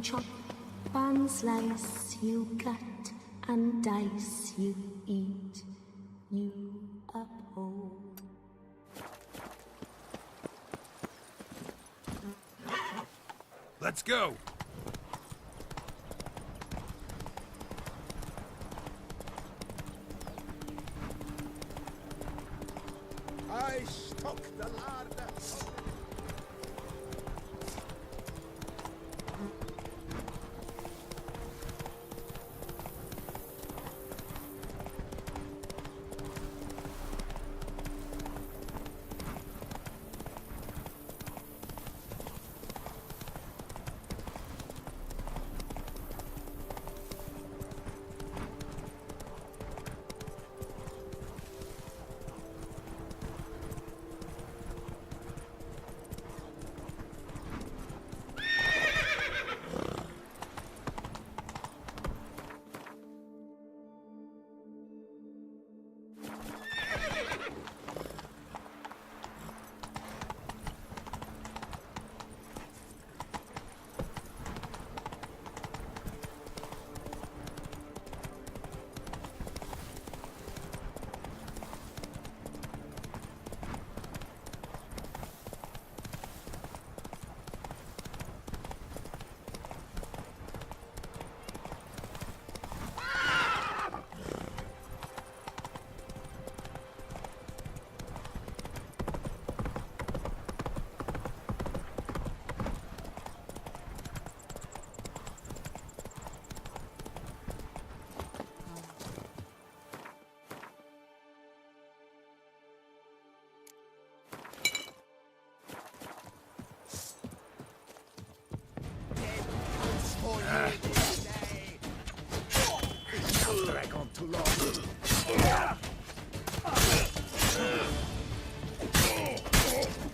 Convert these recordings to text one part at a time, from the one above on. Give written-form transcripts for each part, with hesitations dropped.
chop, and slice, you cut, and dice, you eat, you uphold. Let's go! I stock the larder. Drag on too long. You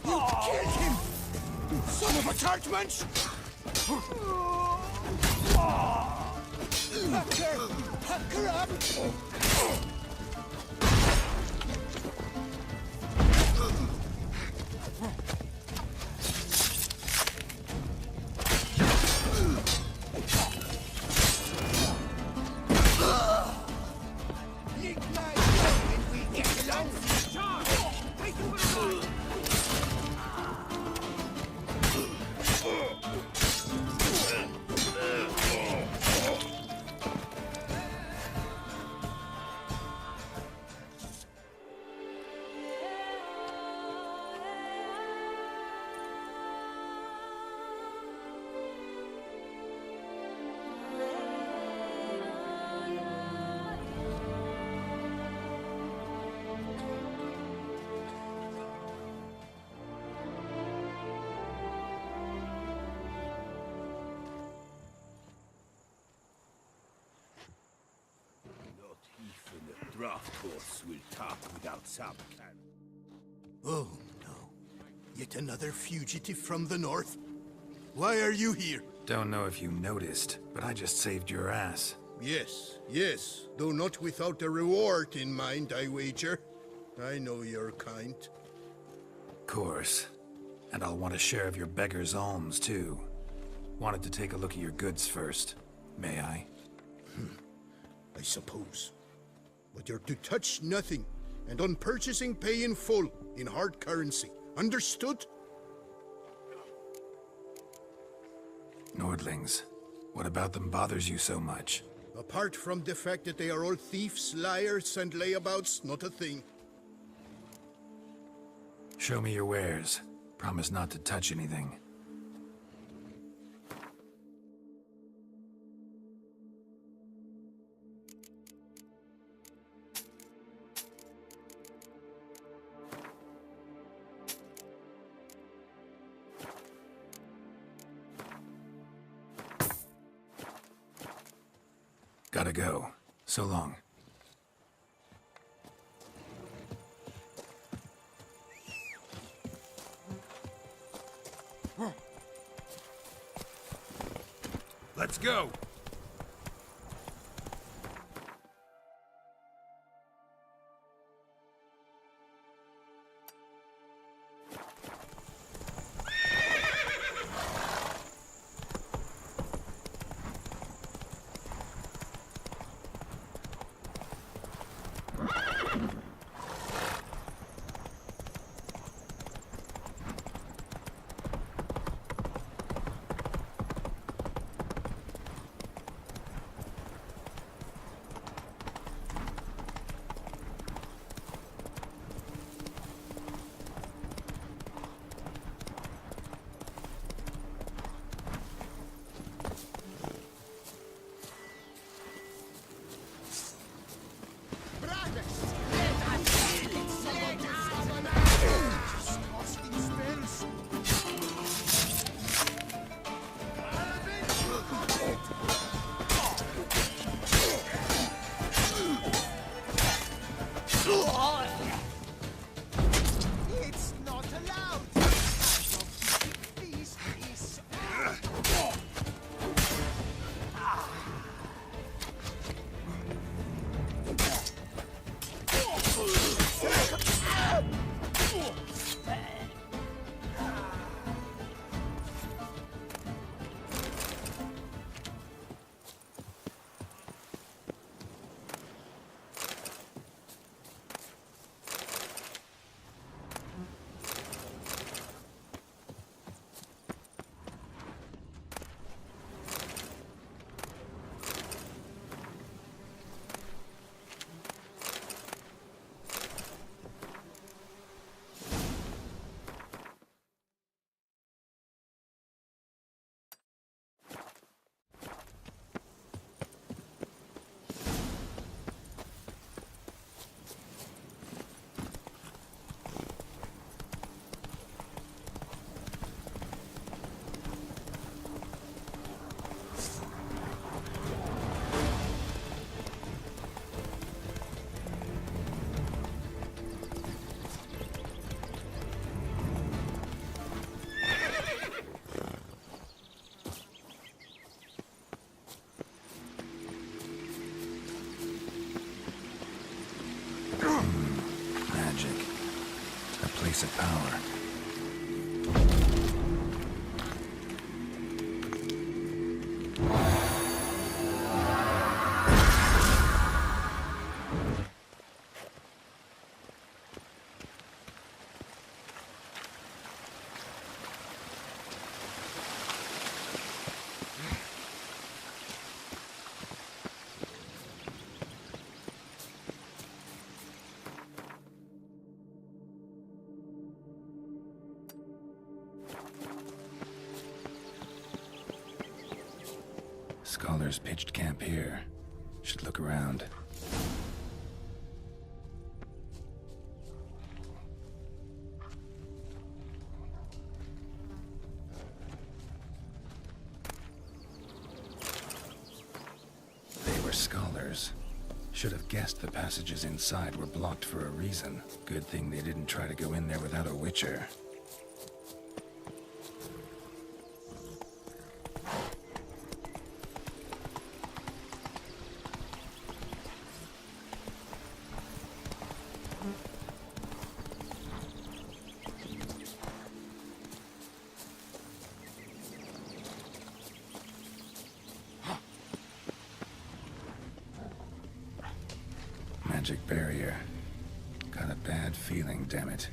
killed him! Son of a chargemensch! Hacker up! Draft course will talk without some can. Oh no. Yet another fugitive from the north? Why are you here? Don't know if you noticed, but I just saved your ass. Yes, yes. Though not without a reward in mind, I wager. I know your kind. Course. And I'll want a share of your beggar's alms, too. Wanted to take a look at your goods first. May I? I suppose. But you're to touch nothing, and on purchasing pay in full, in hard currency. Understood? Nordlings. What about them bothers you so much? Apart from the fact that they are all thieves, liars, and layabouts, not a thing. Show me your wares. Promise not to touch anything. Gotta go. So long. Let's go! It's not allowed! This is... Magic. A place of power. Scholars pitched camp here. Should look around. They were scholars. Should have guessed the passages inside were blocked for a reason. Good thing they didn't try to go in there without a witcher. Magic barrier. Got a bad feeling, damn it.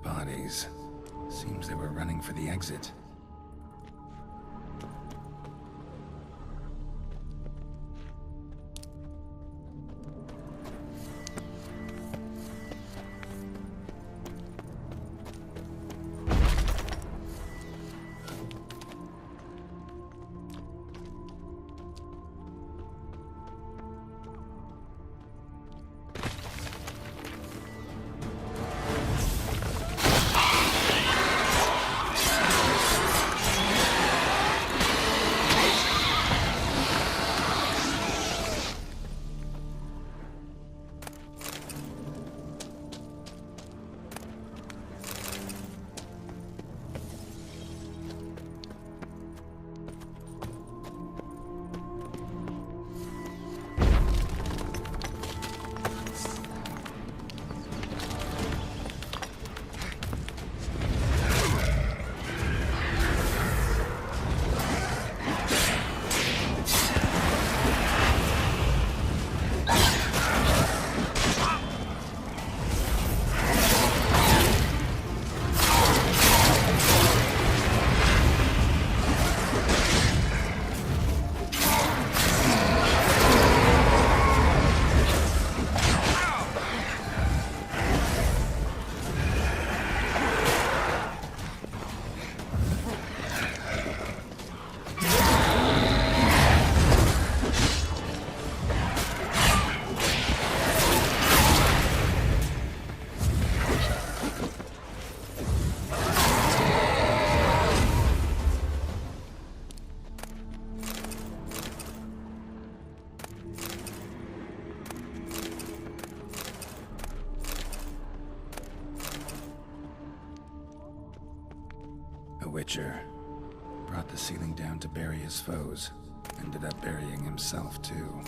Bodies. Seems they were running for the exit. Witcher. Brought the ceiling down to bury his foes. Ended up burying himself, too.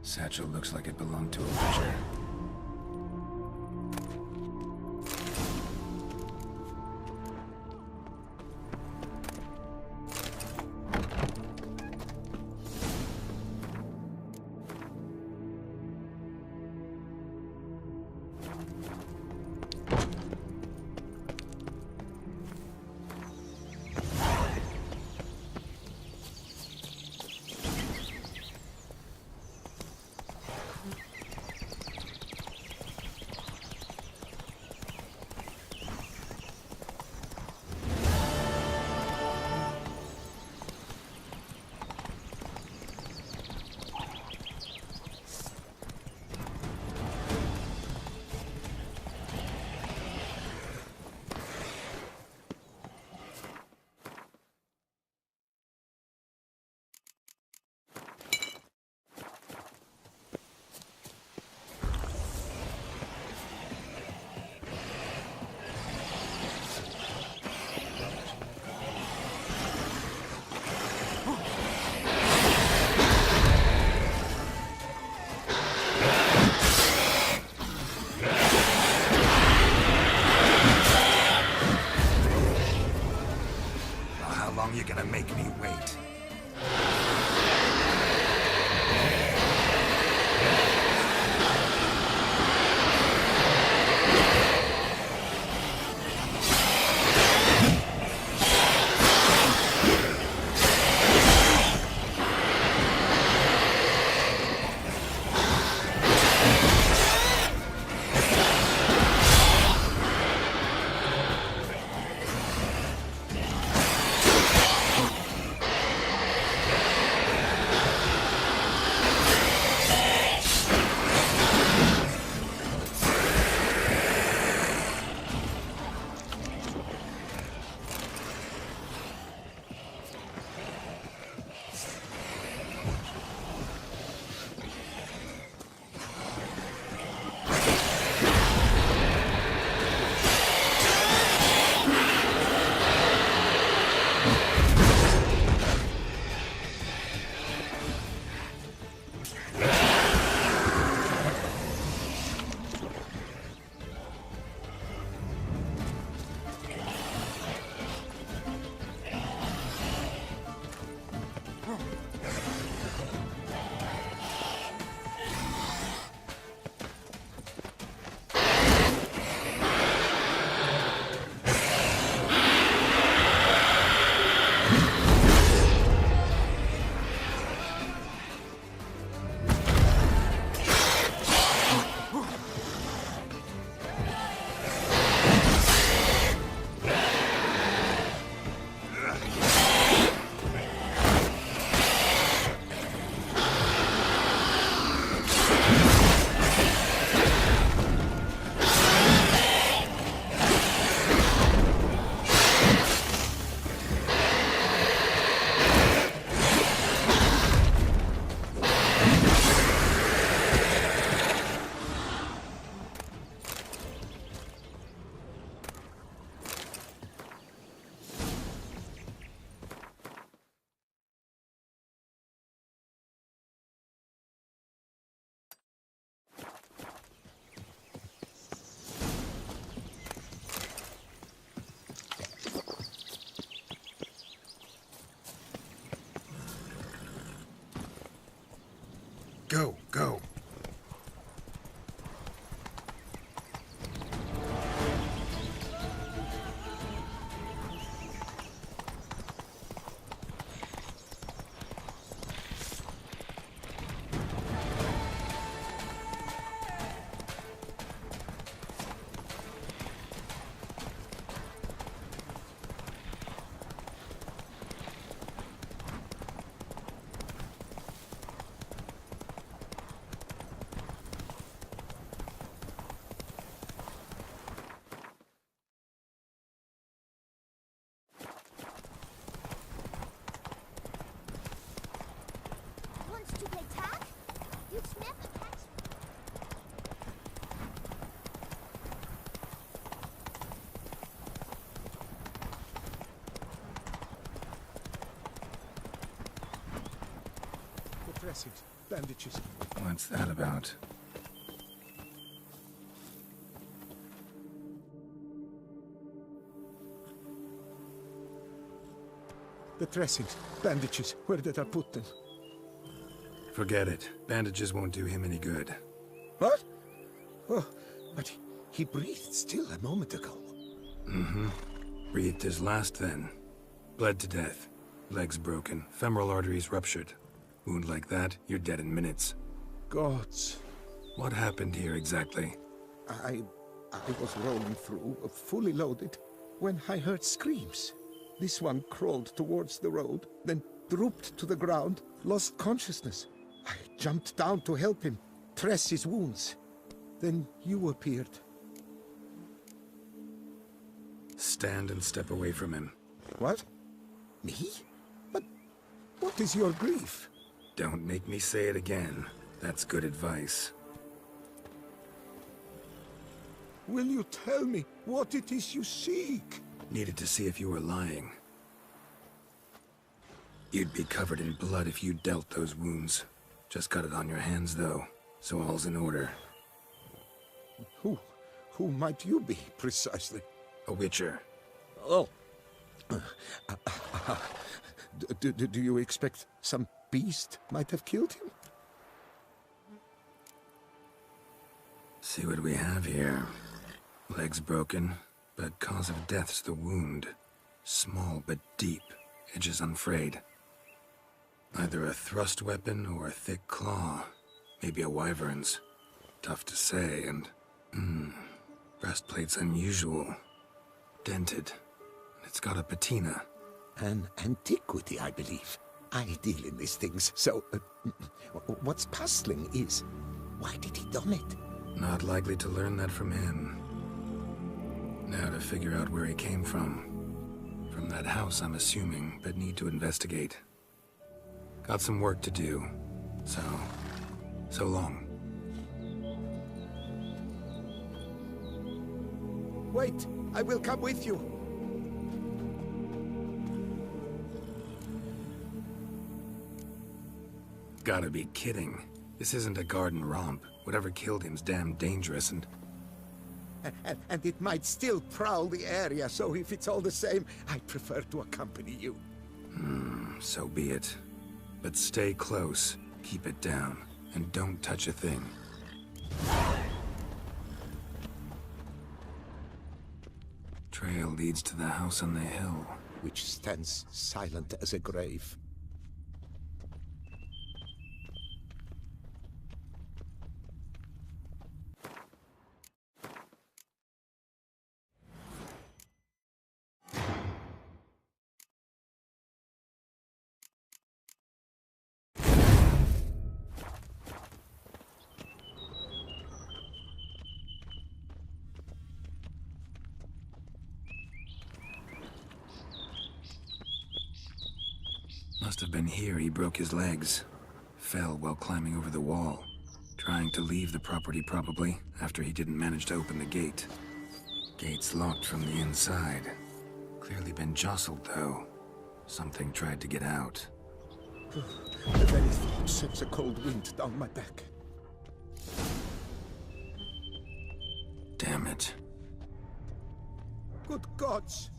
Satchel looks like it belonged to a Witcher. You're gonna make me wait. Go, go. dressings, bandages. What's that about? The dressings, bandages, where did I put them? Forget it. Bandages won't do him any good. What? Oh, but he breathed still a moment ago. Mm-hmm. Breathed his last then. Bled to death. Legs broken. Femoral arteries ruptured. Wound like that, you're dead in minutes. Gods. What happened here exactly? I was rolling through, fully loaded, when I heard screams. This one crawled towards the road, then drooped to the ground, lost consciousness. I jumped down to help him, dress his wounds. Then you appeared. Stand and step away from him. What? Me? But what is your grief? Don't make me say it again. That's good advice. Will you tell me what it is you seek? Needed to see if you were lying. You'd be covered in blood if you dealt those wounds. Just got it on your hands, though, so all's in order. Who might you be, precisely? A witcher. Oh. Do you expect some beast might have killed him? See what we have here. Legs broken, but cause of death's the wound. Small but deep, edges unfrayed. Either a thrust weapon or a thick claw. Maybe a wyvern's. Tough to say, and... breastplate's unusual. Dented. It's got a patina. An antiquity, I believe. I deal in these things, so... what's puzzling is, why did he don it? Not likely to learn that from him. Now to figure out where he came from. From that house, I'm assuming, but need to investigate. Got some work to do. So long. Wait, I will come with you. Gotta be kidding. This isn't a garden romp. Whatever killed him's damn dangerous and... And it might still prowl the area, so if it's all the same, I prefer to accompany you. So be it. But stay close, keep it down, and don't touch a thing. Trail leads to the house on the hill. Which stands silent as a grave. Must have been here he broke his legs. Fell while climbing over the wall. Trying to leave the property probably, after he didn't manage to open the gate. Gate's locked from the inside. Clearly been jostled though. Something tried to get out. The very thought sends a cold wind down my back. Damn it. Good gods!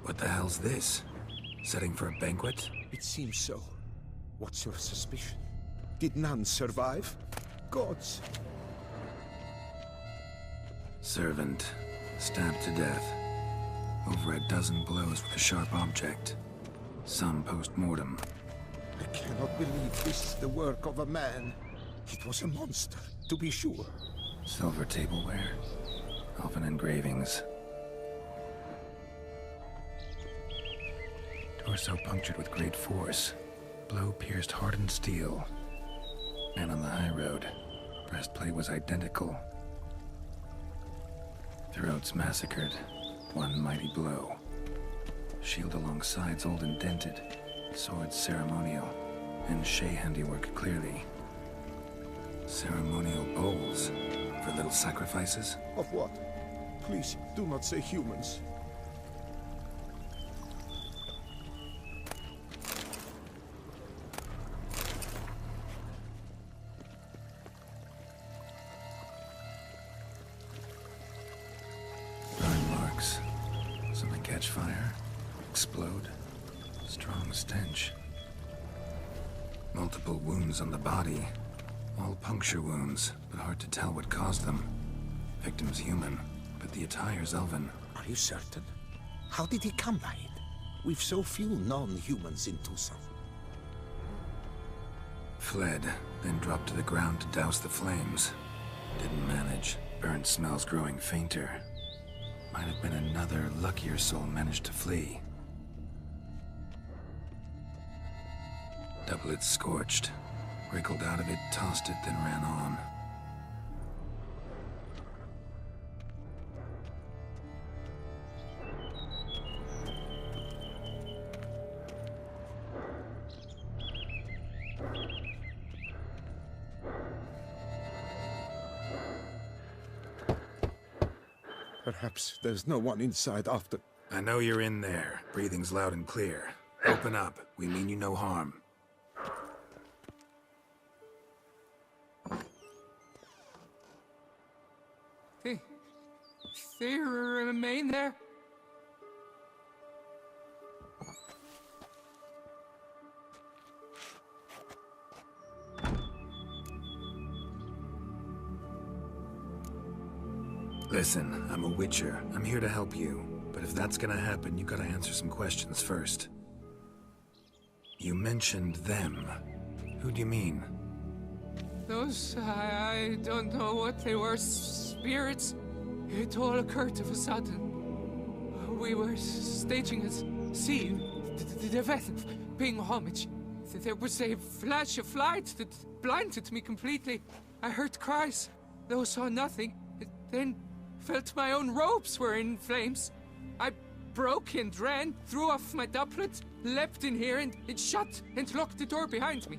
What the hell's this? Setting for a banquet? It seems so. What's your suspicion? Did none survive? Gods! Servant. Stabbed to death. Over a dozen blows with a sharp object. Some post-mortem. I cannot believe this is the work of a man. It was a monster, to be sure. Silver tableware. Elven engravings. Torso punctured with great force. Blow pierced hardened steel. Man on the high road. Breastplate was identical. Throats massacred. One mighty blow. Shield along sides old and dented. Sword ceremonial. And Shay handiwork clearly. Ceremonial bowls. For little sacrifices? Of what? Please, do not say humans. Catch fire, explode, strong stench. Multiple wounds on the body. All puncture wounds, but hard to tell what caused them. Victim's human, but the attire's elven. Are you certain? How did he come by it? We've so few non-humans in Tucson. Fled, then dropped to the ground to douse the flames. Didn't manage. Burnt smells growing fainter. Might have been another luckier soul managed to flee. Doublet scorched. Wriggled out of it, tossed it, then ran on. Perhaps there's no one inside after... I know you're in there. Breathing's loud and clear. Open up. We mean you no harm. They remain there? Listen, I'm a witcher. I'm here to help you. But if that's gonna happen, you gotta answer some questions first. You mentioned them. Who do you mean? Those, I don't know what they were. Spirits. It all occurred of a sudden. We were staging a scene, the event, paying homage. There was a flash of light that blinded me completely. I heard cries, though saw nothing. Then felt my own robes were in flames. I broke and ran, threw off my doublet, leapt in here and it shut and locked the door behind me.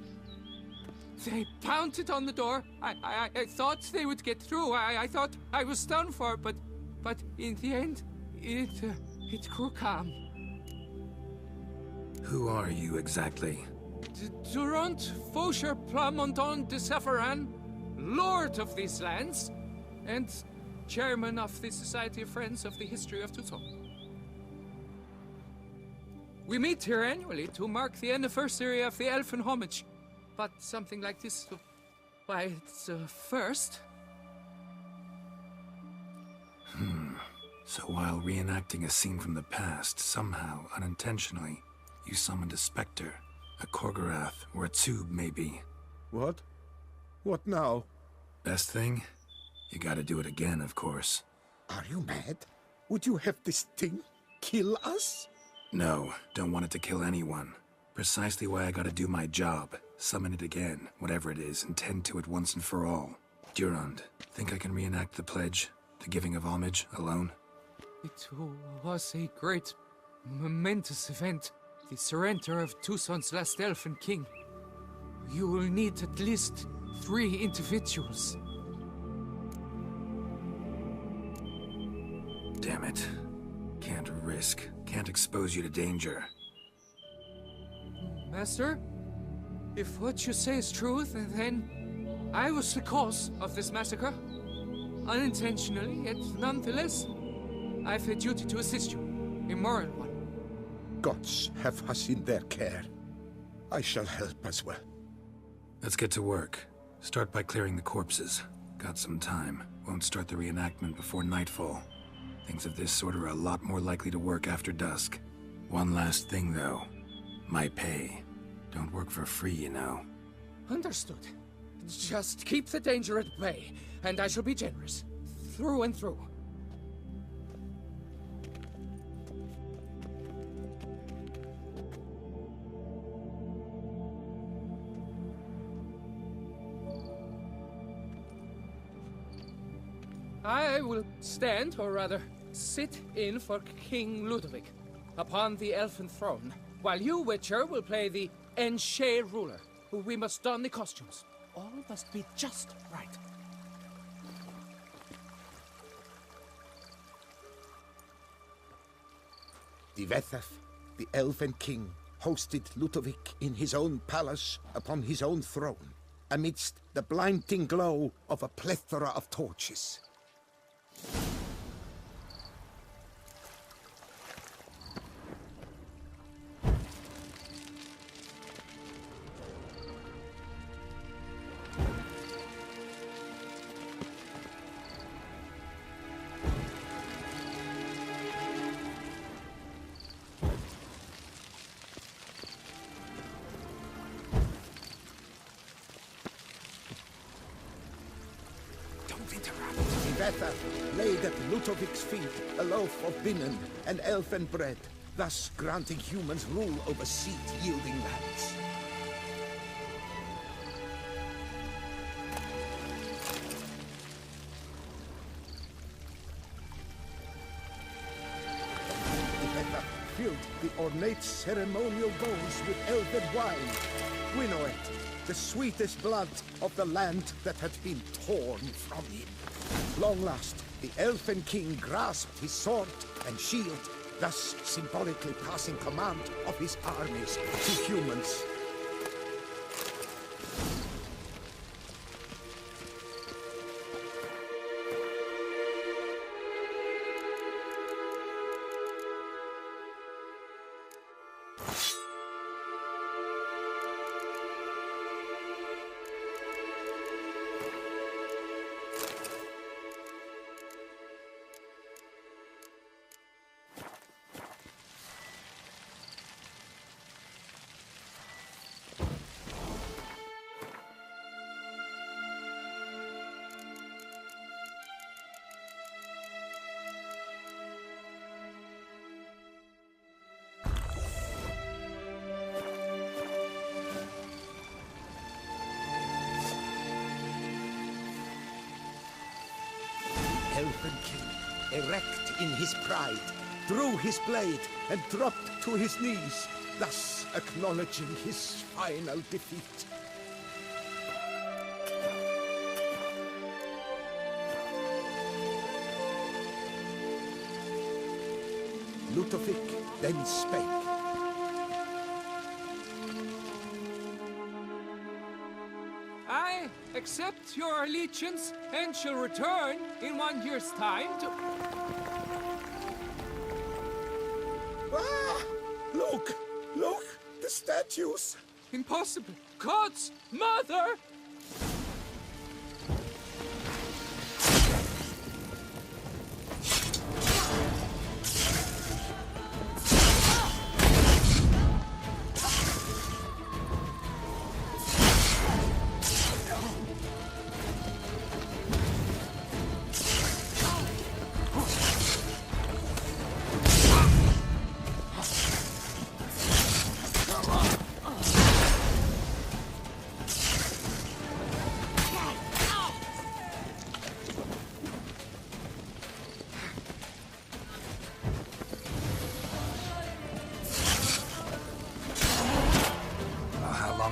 They pounded on the door. I thought they would get through. I thought I was done for, but in the end, it grew calm. Who are you exactly? Durant Faucher Plamondon de Safaran, Lord of these lands, and Chairman of the Society of Friends of the History of Tucson. We meet here annually to mark the anniversary of the Elfin Homage. But something like this, why, it's a first. So while reenacting a scene from the past, somehow, unintentionally, you summoned a specter, a Korgorath, or a tube, maybe. What? What now? Best thing? You gotta do it again, of course. Are you mad? Would you have this thing kill us? No, don't want it to kill anyone. Precisely why I gotta do my job. Summon it again, whatever it is, and tend to it once and for all. Durand, think I can reenact the pledge, the giving of homage, alone? It was a great, momentous event. The surrender of Tucson's last elfin king. You will need at least 3 individuals. Damn it. Can't risk. Can't expose you to danger. Master? If what you say is true, then I was the cause of this massacre. Unintentionally, yet nonetheless, I've a duty to assist you. A moral one. Gods have us in their care. I shall help as well. Let's get to work. Start by clearing the corpses. Got some time. Won't start the reenactment before nightfall. Things of this sort are a lot more likely to work after dusk. One last thing, though. My pay. Don't work for free, you know. Understood. Just keep the danger at bay, and I shall be generous. Through and through. I will stand, or rather, sit in for King Ludovic, upon the elfin throne, while you, Witcher, will play the Enche ruler. We must don the costumes. All must be just right. Divethef, the Elven King, hosted Ludovic in his own palace upon his own throne, amidst the blinding glow of a plethora of torches. Defetha laid at Ludovic's feet a loaf of binnen and elfen bread, thus granting humans rule over seed-yielding lands. Defetha filled the ornate ceremonial bowls with elven wine, Gwinoet, the sweetest blood of the land that had been torn from him. Long last, the Elfen King grasped his sword and shield, thus symbolically passing command of his armies to humans. Elven King, erect in his pride, drew his blade and dropped to his knees, thus acknowledging his final defeat. Ludovic then spake. I accept your allegiance and shall return in 1 year's time to... Ah! Look! Look! The statues! Impossible! God's mother!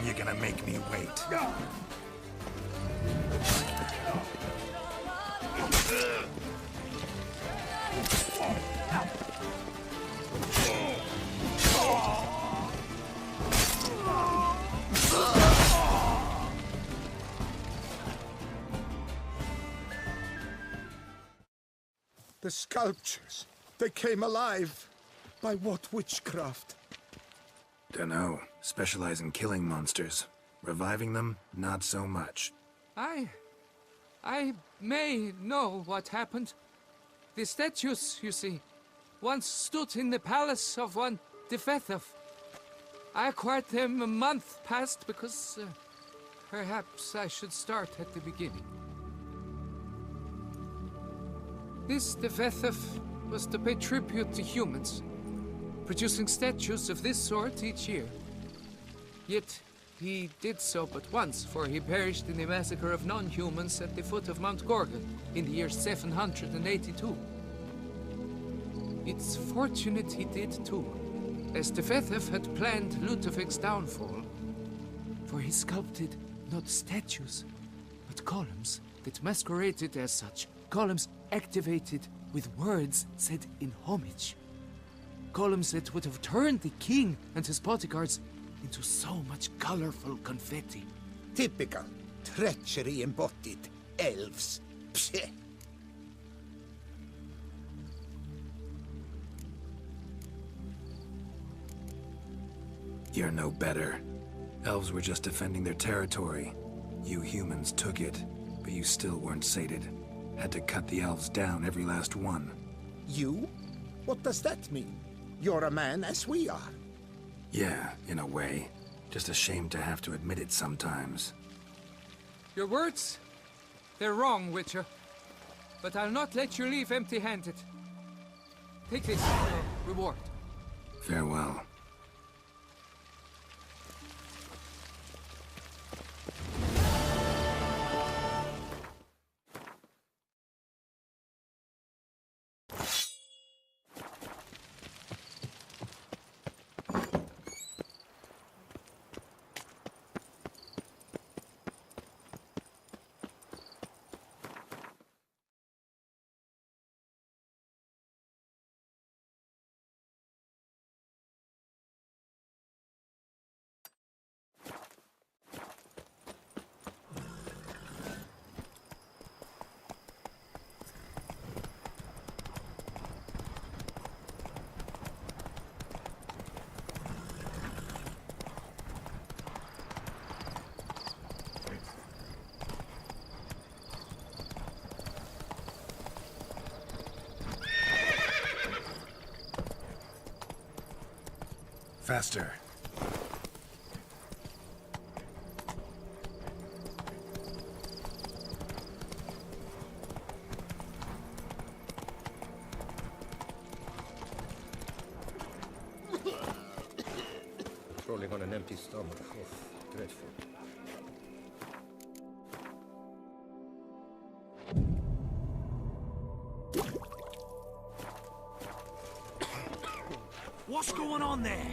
You're gonna make me wait. The sculptures, they came alive. By what witchcraft? Dunno. Specialize in killing monsters. Reviving them, not so much. I may know what happened. The statues, you see, once stood in the palace of one Defethov. I acquired them a month past because perhaps I should start at the beginning. This Defethov was to pay tribute to humans, producing statues of this sort each year. Yet, he did so but once, for he perished in the massacre of non-humans at the foot of Mount Gorgon in the year 782. It's fortunate he did too, as Defethov had planned Ludovic's downfall. For he sculpted not statues, but columns that masqueraded as such. Columns activated with words said in homage. Columns that would have turned the king and his bodyguards into so much colorful confetti. Typical. Treachery embodied. Elves. Psheh. You're no better. Elves were just defending their territory. You humans took it, but you still weren't sated. Had to cut the elves down, every last one. You? What does that mean? You're a man as we are. Yeah, in a way. Just ashamed to have to admit it sometimes. Your words? They're wrong, Witcher. but I'll not let you leave empty-handed. Take this as your reward. Farewell. Faster. Crawling on an empty stomach. Oh, dreadful. What's going on there?